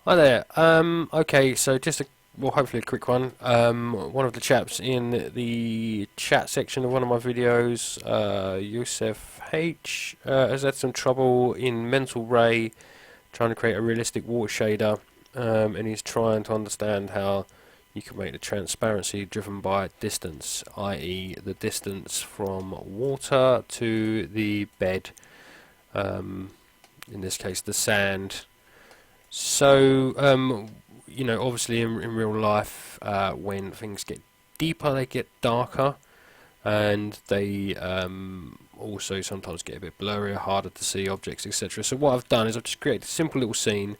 Hi there. Okay, so just well, hopefully a quick one. One of the chaps in the chat section of one of my videos, Yusef H, has had some trouble in Mental Ray trying to create a realistic water shader, and he's trying to understand how you can make the transparency driven by distance, i.e., the distance from water to the bed. In this case, the sand. So, obviously in real life, when things get deeper, they get darker, and they also sometimes get a bit blurrier, harder to see objects, etc. So what I've done is I've just created a simple little scene,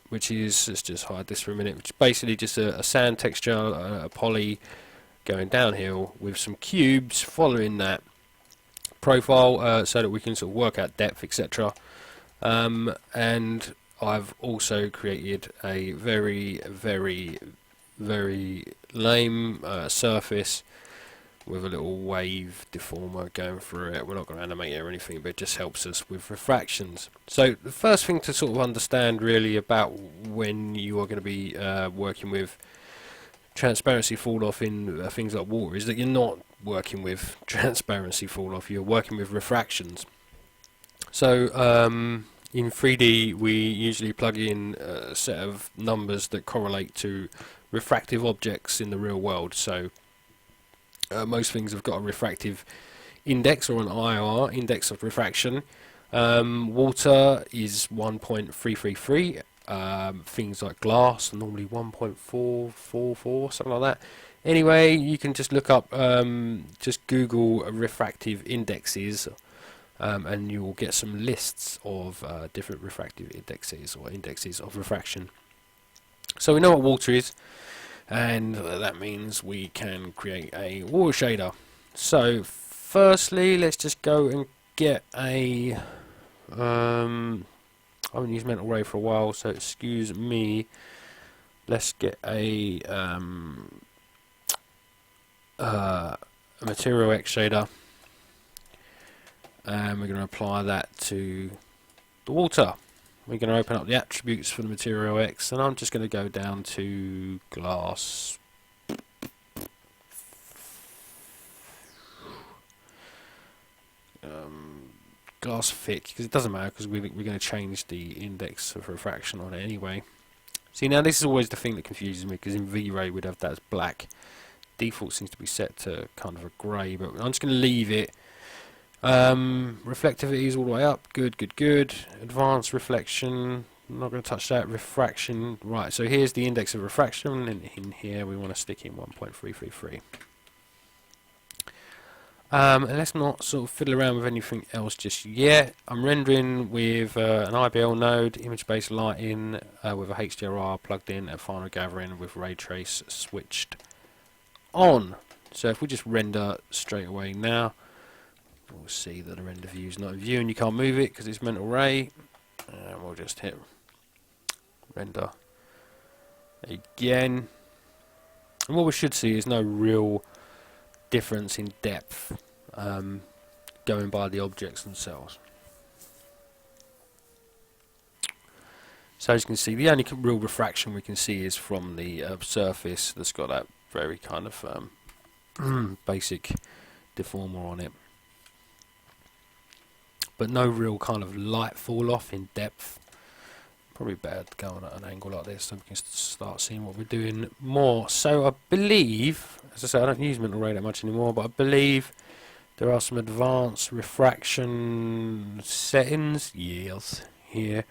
which is, let's just hide this for a minute, which is basically just a sand texture, a poly going downhill with some cubes following that profile, so that we can sort of work out depth, etc. And I've also created a very, very, very lame surface with a little wave deformer going through it. We're not going to animate it or anything, but it just helps us with refractions. So the first thing to sort of understand really about when you are going to be working with transparency fall off in things like water is that you're not working with transparency fall off, you're working with refractions. So in 3D we usually plug in a set of numbers that correlate to refractive objects in the real world. So most things have got a refractive index or an IR, index of refraction. Water is 1.333. Things like glass are normally 1.444, something like that. Anyway, you can just look up, just Google refractive indexes, and you will get some lists of different refractive indexes or indexes of refraction. So we know what water is, and that means we can create a water shader. So firstly, let's just go and get a I haven't used Mental Ray for a while, so excuse me. Let's get a Material X shader, and we're going to apply that to the water. We're going to open up the attributes for the Material X, and I'm just going to go down to glass. Glass thick, because it doesn't matter, because we're going to change the index of refraction on it anyway. See, now this is always the thing that confuses me, because in Vray we'd have that as black. Default seems to be set to kind of a grey, but I'm just going to leave it. Reflectivity is all the way up. Good, good, good. Advanced reflection. I'm not going to touch that. Refraction. Right, so here's the index of refraction, and in here we want to stick in 1.333. And let's not sort of fiddle around with anything else just yet. I'm rendering with an IBL node, image-based lighting, with a HDRR plugged in, and final gathering with ray trace switched on. So if we just render straight away now, we'll see that the render view is not in view, and you can't move it because it's Mental Ray. And we'll just hit render again. And what we should see is no real difference in depth going by the objects themselves. So as you can see, the only real refraction we can see is from the surface that's got that very kind of basic deformer on it, but no real kind of light fall off in depth. Probably better to go on at an angle like this so we can start seeing what we're doing more. So I believe, as I say, I don't use Mental Ray that much anymore, but I believe there are some advanced refraction settings, yes, here,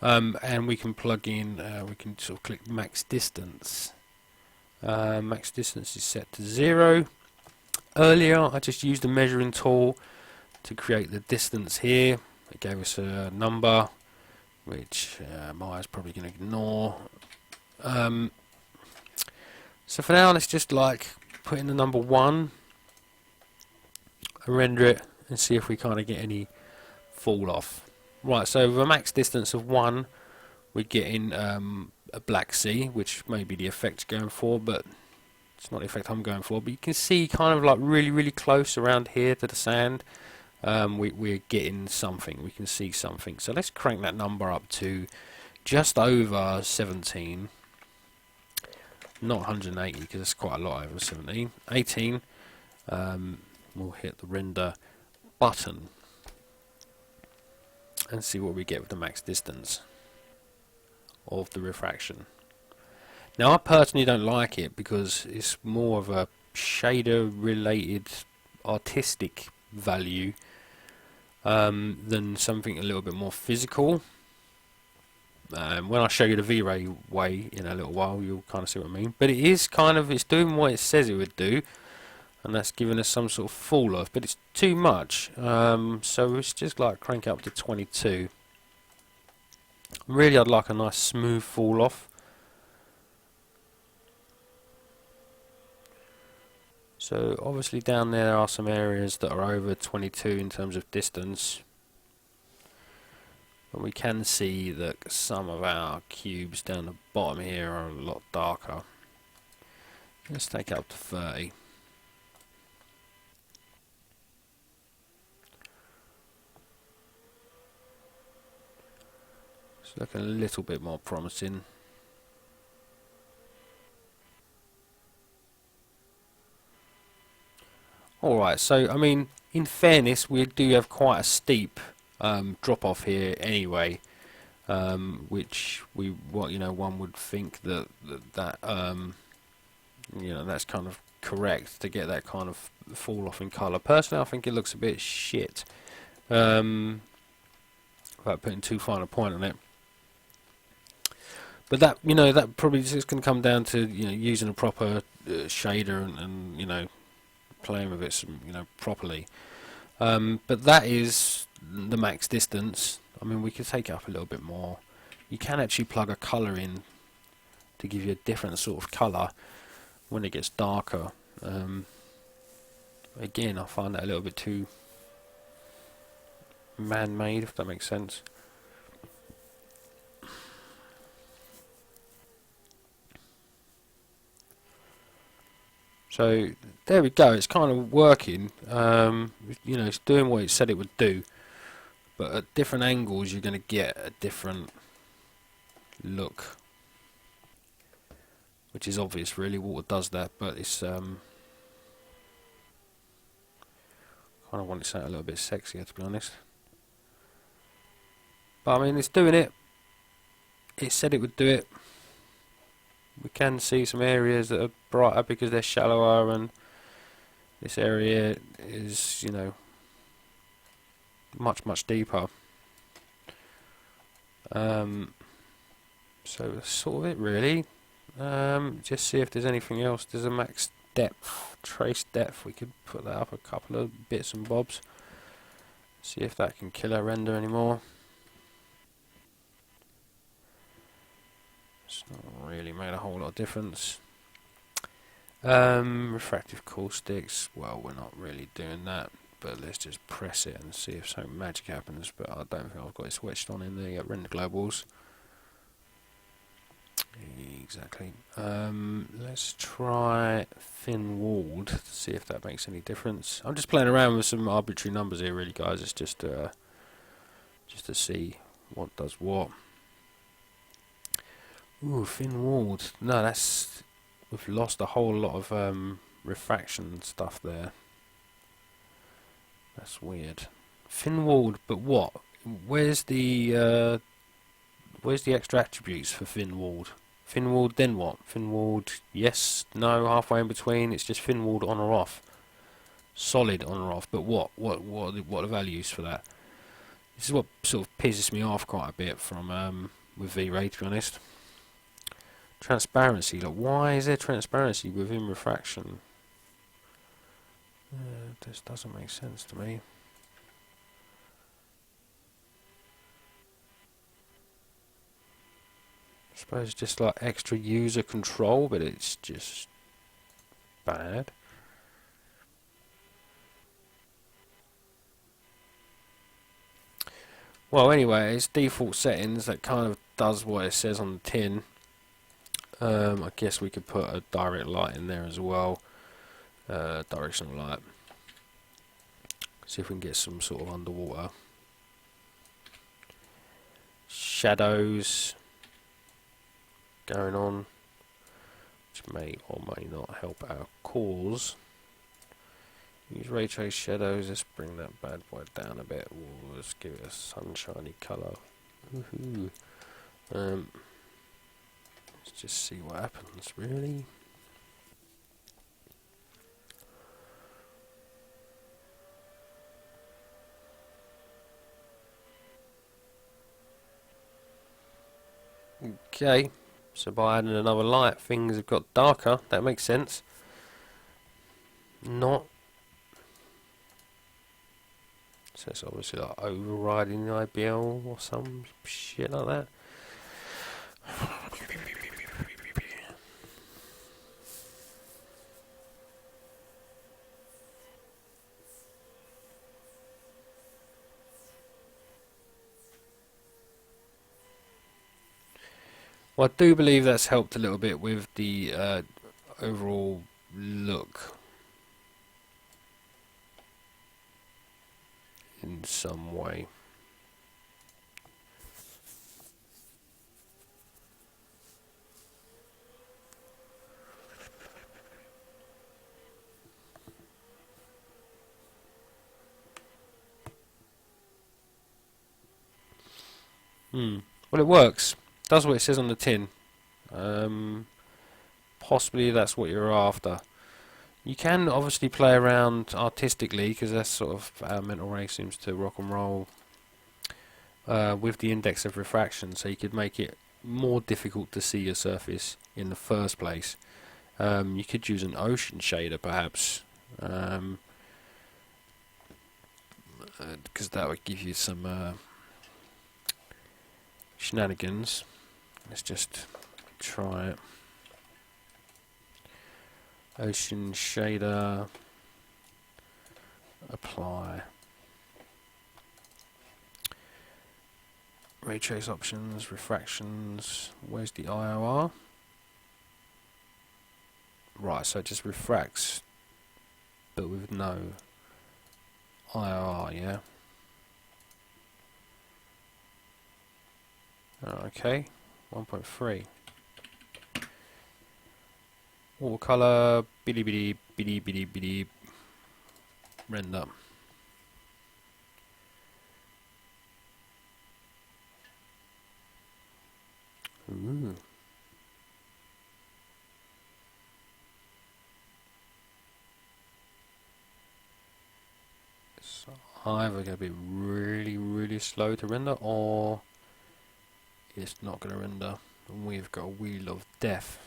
and we can plug in, we can sort of click max distance. Max distance is set to 0. Earlier I just used the measuring tool to create the distance here. It gave us a number, which Maya's probably going to ignore. So for now, let's just like put in the number 1 and render it and see if we kind of get any fall off. Right, so with a max distance of 1, we're getting a black sea, which may be the effect going for, but it's not the effect I'm going for. But you can see kind of like really, really close around here to the sand. We're getting something, we can see something. So let's crank that number up to just over 17. Not 180 because it's quite a lot over 17. 18. We'll hit the render button and see what we get with the max distance of the refraction. Now I personally don't like it because it's more of a shader related artistic value than something a little bit more physical. When I show you the V-Ray way in a little while, you'll kind of see what I mean. But it is kind of, it's doing what it says it would do, and that's giving us some sort of fall off, but it's too much. So it's just like crank it up to 22. Really, I'd like a nice smooth fall off. So obviously down there are some areas that are over 22 in terms of distance. But we can see that some of our cubes down the bottom here are a lot darker. Let's take it up to 30. It's looking a little bit more promising. Alright, so I mean, in fairness, we do have quite a steep drop off here anyway, which one would think that that's kind of correct to get that kind of fall off in colour. Personally, I think it looks a bit shit, without putting too fine a point on it. But that that probably just going to come down to using a proper shader and playing with it properly. But that is the max distance. I mean, we could take it up a little bit more. You can actually plug a colour in to give you a different sort of colour when it gets darker. Again, I find that a little bit too man-made, if that makes sense. So there we go, it's kind of working. It's doing what it said it would do, but at different angles you're going to get a different look, which is obvious really. Water does that, but it's kind of want it to sound a little bit sexier, to be honest. But I mean, it's doing it. It said it would do it. We can see some areas that are brighter because they're shallower, and this area is, much deeper. So that's sort of it really. Just see if there's anything else. There's a max depth, trace depth. We could put that up a couple of bits and bobs. See if that can kill our render anymore. It's not really made a whole lot of difference. Refractive caustics, well, we're not really doing that, but let's just press it and see if something magic happens. But I don't think I've got it switched on in the render globals. Exactly. Let's try thin walled to see if that makes any difference. I'm just playing around with some arbitrary numbers here really, guys. It's just to see what does what. Ooh, thin walled. No, we've lost a whole lot of refraction stuff there. That's weird. Thin walled, but what? Where's the extra attributes for thin walled? Thin walled, then what? Thin walled, yes, no, halfway in between. It's just thin walled on or off. Solid on or off. But what are the values for that? This is what sort of pisses me off quite a bit from with V-Ray, to be honest. Transparency. Like, why is there transparency within refraction? This doesn't make sense to me. I suppose just like extra user control, but it's just bad. Well, anyway, it's default settings. That kind of does what it says on the tin. I guess we could put a direct light in there as well. Directional light. See if we can get some sort of underwater shadows. going on, which may or may not help our cause. Use ray trace shadows. Let's bring that bad boy down a bit. Ooh, let's give it a sunshiny colour. Woohoo! Let's just see what happens. Really. Okay, so by adding another light, things have got darker. That makes sense. Not. So it's obviously like overriding the IBL or some shit like that. Well, I do believe that's helped a little bit with the overall look in some way. Well, it works. Does what it says on the tin. Possibly that's what you're after. You can obviously play around artistically, because that's sort of how Mental Ray seems to rock and roll with the index of refraction, so you could make it more difficult to see your surface in the first place. You could use an ocean shader perhaps, because that would give you some shenanigans. Let's just try it. Ocean shader, apply. Ray trace options, refractions. Where's the IOR? Right, so it just refracts, but with no IOR, yeah? Okay, 1.3. Watercolor, biddy biddy biddy biddy biddy, render. Ooh. It's either going to be really, really slow to render, or it's not going to render. And we've got a wheel of death.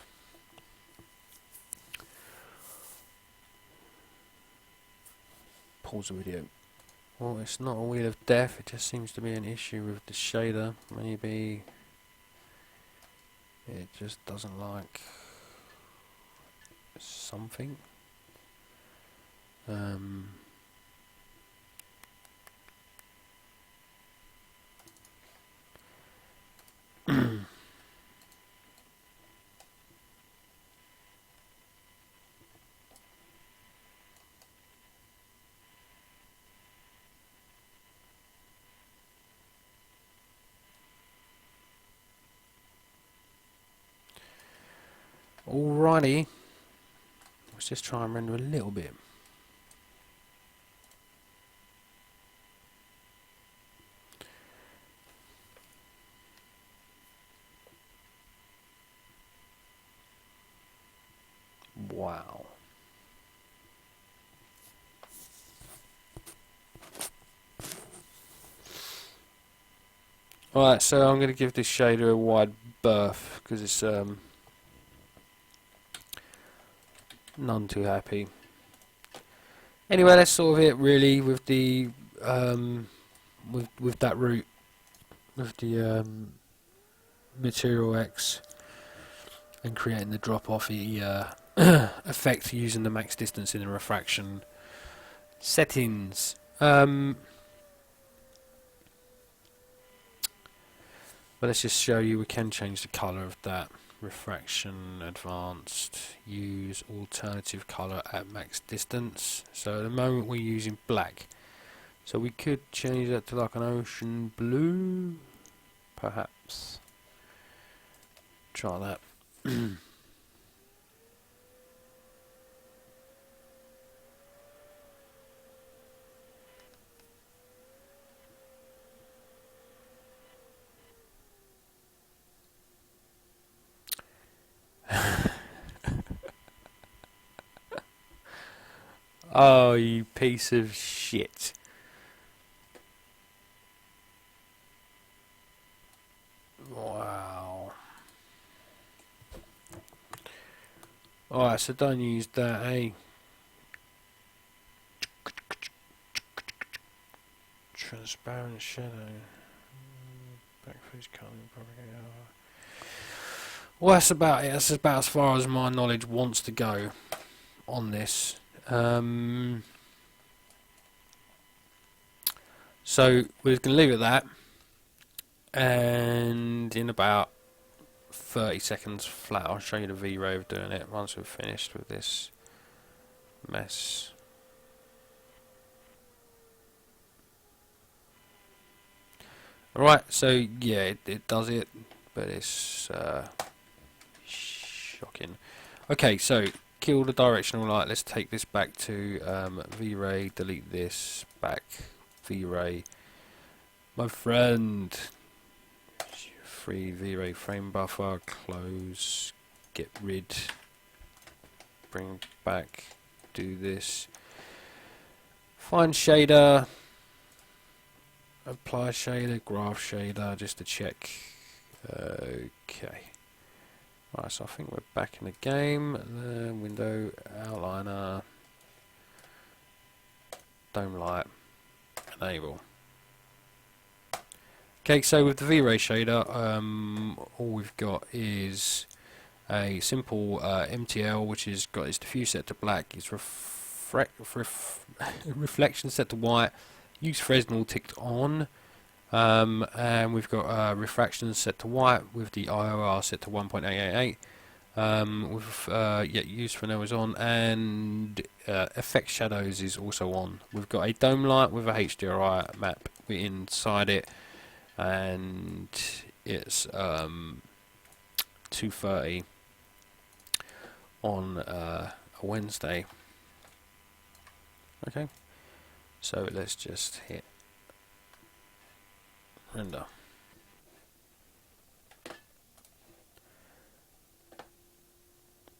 Pause the video. Well, it's not a wheel of death, it just seems to be an issue with the shader. Maybe it just doesn't like something. Alrighty, let's just try and render a little bit. Wow. Alright, so I'm going to give this shader a wide berth because it's none too happy. Anyway, that's sort of it really with the with that route, with the Material X, and creating the drop-offy effect using the max distance in the refraction settings. But let's just show you we can change the colour of that. Refraction, advanced, use alternative colour at max distance. So at the moment we're using black. So we could change that to like an ocean blue, perhaps. Try that. Oh, you piece of shit. Wow. Alright, so don't use that, eh? Transparent shadow. Backface colour propagate. Well, that's about it. That's about as far as my knowledge wants to go on this. So we're going to leave it at that, and in about 30 seconds flat, I'll show you the V-Ray of doing it once we've finished with this mess. Alright, so yeah, it does it, but it's shocking. Okay, so kill the directional light. Let's take this back to V-Ray, delete this, back, V-Ray. My friend, free V-Ray frame buffer, close, get rid, bring back, do this, find shader, apply shader, graph shader, just to check. Okay. Right, so I think we're back in the game. Window, outliner, dome light, enable. Okay, so with the V-Ray shader, all we've got is a simple MTL, which has got its diffuse set to black, its reflection set to white, use Fresnel ticked on, and we've got refraction set to white with the IOR set to 1.888. Use Fresnel is on, and effect shadows is also on. We've got a dome light with a HDRI map inside it, and it's 2:30 on a Wednesday. Okay, so let's just hit render.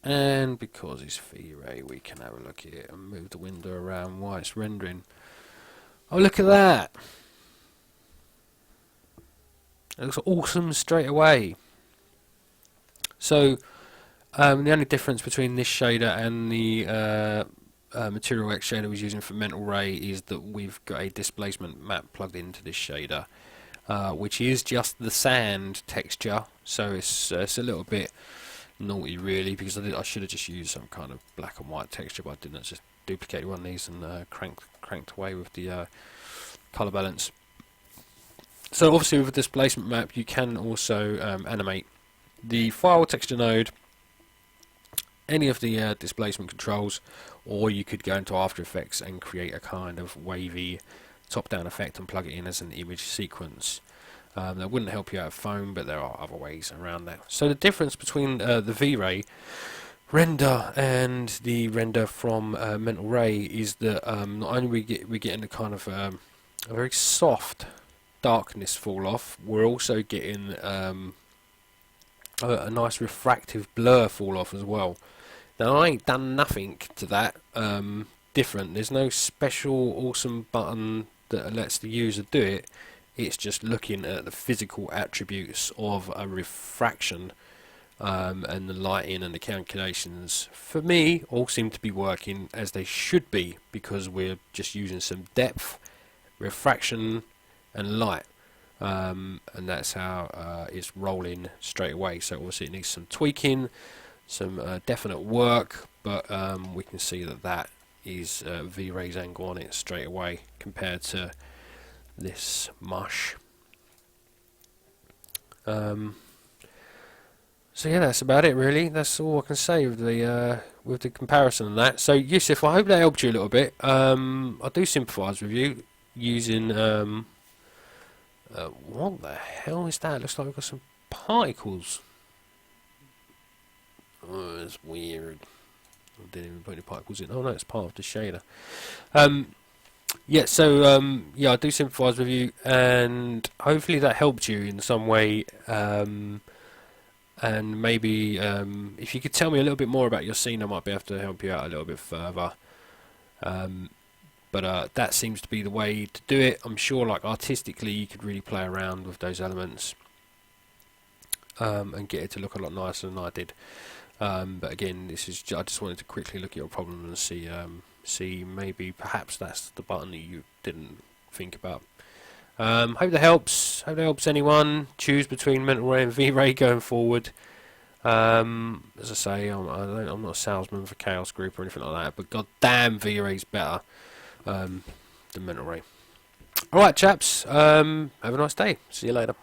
And because it's V-Ray, we can have a look at it and move the window around while it's rendering. Oh, look at that! It looks awesome straight away. So the only difference between this shader and the Material X shader I was using for Mental Ray is that we've got a displacement map plugged into this shader, which is just the sand texture. So it's a little bit naughty really, because I should have just used some kind of black and white texture, but I didn't. I just duplicated one of these and cranked away with the color balance. So obviously with a displacement map you can also animate the file texture node, any of the displacement controls, or you could go into After Effects and create a kind of wavy top-down effect and plug it in as an image sequence. That wouldn't help you out of foam, but there are other ways around that. So the difference between the V-Ray render and the render from Mental Ray is that not only we're getting a kind of a very soft darkness fall off, we're also getting a nice refractive blur fall off as well. Now I ain't done nothing to that different. There's no special awesome button that lets the user do it. It's just looking at the physical attributes of a refraction, and the lighting and the calculations, for me, all seem to be working as they should be, because we're just using some depth, refraction and light, and that's how it's rolling straight away. So obviously it needs some tweaking, some definite work, but we can see that is V-Ray's angle on it straight away compared to this mush. So yeah, that's about it really. That's all I can say with the comparison and that. So Yusuf, I hope that helped you a little bit. I do sympathise with you using what the hell is that? Looks like we've got some particles. Oh, it's weird. I didn't even put any particles in. Oh no, it's part of the shader. Yeah, so yeah, I do sympathise with you, and hopefully that helped you in some way. And maybe if you could tell me a little bit more about your scene, I might be able to help you out a little bit further. But that seems to be the way to do it. I'm sure, like artistically, you could really play around with those elements and get it to look a lot nicer than I did. But again, this is I just wanted to quickly look at your problem and see maybe perhaps that's the button that you didn't think about. Hope that helps. Hope that helps anyone choose between Mental Ray and V-Ray going forward. As I say, I'm not a salesman for Chaos Group or anything like that, but goddamn, V-Ray's better than Mental Ray. All right, chaps. Have a nice day. See you later.